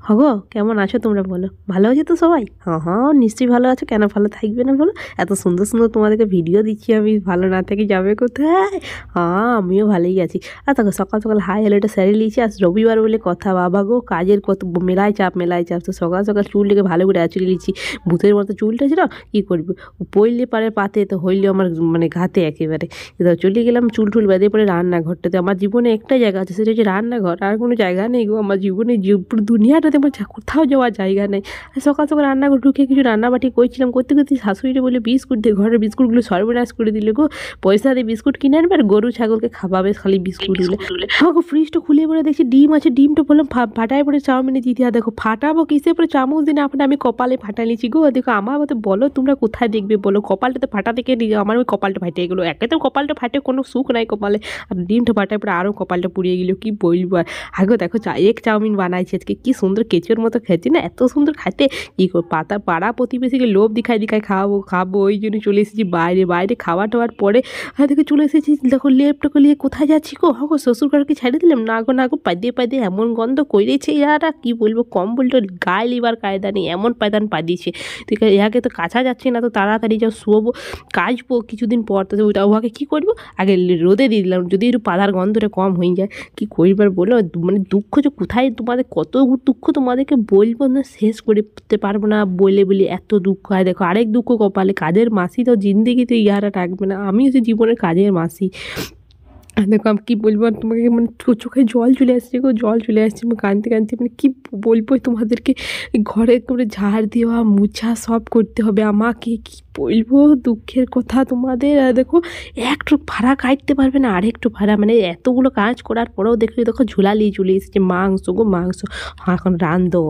হগো কেমন আছো তোমরা বলো? ভালো আছো তো সবাই? হ্যাঁ নিশ্চয়ই ভালো আছো, কেন ভালো থাকবে না বলো? এত সুন্দর সুন্দর তোমাদেরকে ভিডিও দিচ্ছি আমি, ভালো না থেকে যাবে কোথায়? হ্যাঁ আমিও ভালোই আছি। আর দেখো সকাল সকাল হাই হ্যালোটা সেরে নিয়েছি, আজ রবিবার বলে কথা, বাবা গো কাজের কত মেলায় চাপ তো সকাল সকাল চুলটাকে ভালো করে আঁচড়ে নিয়েছি। ভূতের মতো চুলটা ছিল, কী করবো, পইলে পারে পাতে তো হইলে আমার মানে ঘাতে একেবারে। চলে গেলাম চুল টুল বেঁধে পরে রান্নাঘরটাতে। আমার জীবনে একটাই জায়গা আছে, সেটা হচ্ছে রান্নাঘর, আর কোনো জায়গা নেই গো আমার জীবনে। পুরো দুনিয়াটাতে আমার কোথাও যাওয়ার জায়গা নেই। সকাল সকাল রান্নাঘর ঢুকে কিছু রান্নাবাটি করছিলাম, করতে করতে শাশুড়িটা বলে বিস্কুট দিয়ে, ঘরের বিস্কুটগুলো সর্বনাশ করে দিলে গো। পয়সা দিয়ে বিস্কুট কিনে আনবে আর গরু ছাগলকে খাওয়াবে খালি বিস্কুটগুলো। আমাকে ফ্রিজটা খুলে পরে দেখছি ডিম আছে, ডিমটা বললাম ফাটায় পরে চাউমিনে দিতে, আর দেখো ফাটাবো কিসে পরে চামচ দিন আপনার আমি কপালে ফাটা নিয়েছি গো। দেখো আমার মতো বলো তোমরা কোথায় দেখবে বলো, কপালটাতে ফাটা থেকে আমার ওই কপালটা ফাটিয়ে গেলো। একে তো কপালটা ফাটে কোনো সুখ নাই কপালে, আর ডিমটা ফাটায় পরে আরও কপালটা পুড়িয়ে গেলো, কি বলবো। আর আগে দেখো এক চাউমিন বানাইছে আজকে, কি সুন্দর কেচোর মতো খেয়েছি না, এত সুন্দর খাইতে। কী পাড়া প্রতিবেশীকে লোভ দেখায় খাবো ওই জন্য চলে এসেছি বাইরে খাওয়া টাওয়ার পরে। আর দেখে চলে এসেছি, দেখো লেপটাকে নিয়ে কোথায় যাচ্ছি গো। হ্যাঁ গো শ্বশুর ঘরকে ছেড়ে দিলাম, না গো পাইদে এমন গন্ধ করেছে ইয়ারা, কি বলবো, কম বলতো গায়ে লিবার কায়দা নেই, এমন পায়দান পাদিয়েছে। ঠিক আছে ইহাকে তো কাছা যাচ্ছে না, তো তাড়াতাড়ি যাও শুয়োবো, কাচবো কিছুদিন পর। তো ওইটা উহাকে কী করবো, আগে রোদে দিয়ে দিলাম, যদি একটু পাতার গন্ধটা কম হয়ে যায়। কী করবার বলো, মানে দুঃখ যে কোথায়, তোমাদের কত দুঃখ তোমাদেরকে বলবো না, শেষ করতে পারবো না বলে এত দুঃখ হয়। দেখো আরেক দুঃখ কপালে, কাজের মাসি তো জিন্দেগিতে ইহারা থাকবে না, আমি হচ্ছে জীবনের কাজের মাসি। দেখো আমি কী বলবো তোমাকে, মানে চোখে জল চলে আসছে গো, জল চলে আসছে, আমি কাঁদতে মানে কী বলবো তোমাদেরকে। ঘরে করে ঝাড় দেওয়া মুছা সব করতে হবে আমাকে, কী বলবো দুঃখের কথা তোমাদের। দেখো একটু ভাড়া কাটতে পারবে না, আরেকটু ভাড়া, মানে এতগুলো কাজ করার পরেও দেখো ঝুলালিয়ে চলে এসেছে মাংস গো, মাংস এখন রাঁধো,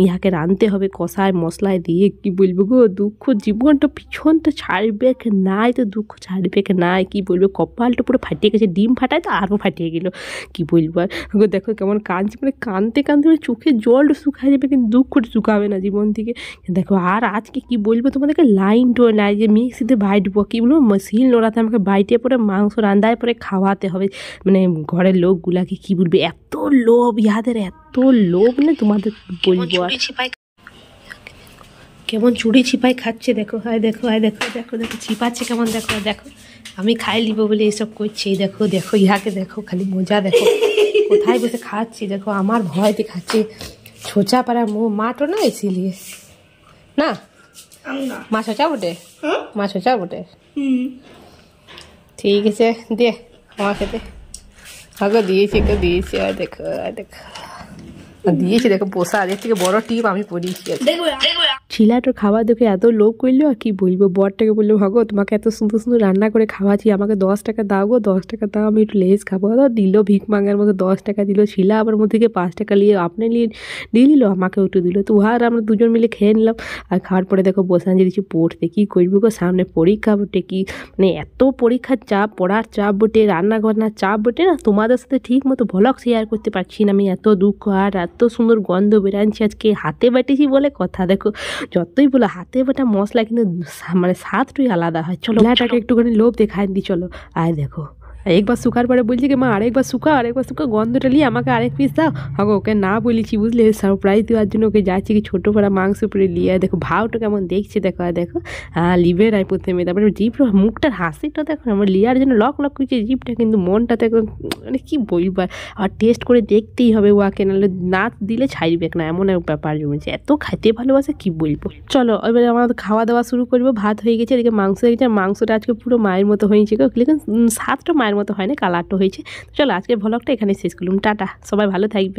ইহাকে রাঁধতে হবে কষায় মশলায় দিয়ে। কি বলবো গো দুঃখ, জীবনটা পিছনটা ছাড়বে নাই, তো দুঃখ ছাড়বে নাই, কি বলবো, কপালটা পুরো ফাটিয়ে গেছে। ডিম ফাটায় তো আরও ফাটিয়ে গেলো, কি বলবো। আর দেখো কেমন কাঁদছি, মানে কাঁদতে মানে চোখে জল শুকায় যাবে, কিন্তু দুঃখটা শুকাবে না জীবন থেকে। দেখো আর আজকে কি বলবো তোমাদেরকে, লাইনটা নাই যে মিক্সিতে বাইটবো, কী বলবো শিল নোড়াতে আমাকে বাইটে পরে মাংস রান্ধায় পরে খাওয়াতে হবে, মানে ঘরের লোকগুলাকে। কি বলবে এত লোভ ইহাদের, এত লোভ না তোমাদের বলবো। আর কেমন চুড়ি ছিপাই খাচ্ছে দেখো, দেখো ছিপাচ্ছে কেমন, দেখো আমি খাই লিব বলে এসব করছি। দেখো ইহাকে দেখো, খালি মজা দেখো কোথায় বসে খাচ্ছি, দেখো আমার ভয়তে খাচ্ছে। ছোচা পাড়া মাটো না ইসিলিয়ে না, মা ছোচা বটে, ঠিক আছে দে আমার খেতে। আগে দিয়েছি আর দেখো দিয়েছি, দেখো পোষা এর থেকে বড় টিপ আমি পরিয়েছি। ছিলাটোর খাবার দেখে এত লোভ করলো, আর কি বলবো। বরটাকে বললো ভাগো তোমাকে এত সুন্দর সুন্দর রান্না করে খাওয়াচ্ছি, আমাকে 10 টাকা দাও গো, 10 টাকা দাও, আমি একটু লেস খাবো। দিল ভিক মাঙ্গার মতো 10 টাকা দিল। ছিলা আবার মধ্যে থেকে 5 টাকা নিয়ে আপনি দিয়ে নিল, আমাকেও একটু দিল। তো আর আমরা দুজন মিলে খেয়ে নিলাম। আর খাওয়ার পরে দেখো বসে দিচ্ছি পড়তে, কী করবো গো, সামনে পরীক্ষা বটে। কি মানে এত পরীক্ষার চাপ, পড়ার চাপ বটে, রান্নাঘরার চাপ বটে না, তোমাদের সাথে ঠিক মতো ভ্লগ শেয়ার করতে পারছি না আমি। এত দুঃখ, আর এত সুন্দর গন্ধ বেরাচ্ছে আজকে, হাতে বাটিছি বলে কথা। দেখো যতই বলো হাতে বাটা মশলা কিন্তু মানে স্বাদটাই আলাদা হয়। চলো এটাকে একটুখানি লোভ দেখায় দিই, চলো। আর দেখো একবার শুকার পরে বলছি কি মা আরেকবার শুকা গন্ধটা নিয়ে আমাকে আরেক পিস দাও। হাগো ওকে না বলেছি বুঝলে, সারপ্রাইজ দেওয়ার জন্য ওকে যাচ্ছি কি ছোটো পাড়া মাংস পরে নিয়ে। দেখো ভাওটা কেমন দেখছে, দেখো লিভে নাই প্রথমে, তারপরে জিভটা মুখটার হাসিটা দেখো, আমার লিয়ার জন্য লক করছে জিভটা, কিন্তু মনটা দেখো মানে কী বলবো। আর টেস্ট করে দেখতেই হবে ওয়াকে, নাহলে না দিলে ছাড়বে না, এমন এক ব্যাপার জমেছে। এত খাইতে ভালোবাসে কি বলবো। চলো এবারে আমাদের খাওয়া দাওয়া শুরু করবো। ভাত হয়ে গেছে, এদিকে মাংস হয়ে গেছে। মাংসটা আজকে পুরো মায়ের মতো হয়েছে গো, লেকিন স্বাদটা মায়ের মতো হয় না, কালারটা হয়েছে। চলো আজকের ভ্লগটা এখানে শেষ করলাম, টাটা, সবাই ভালো থাকবে।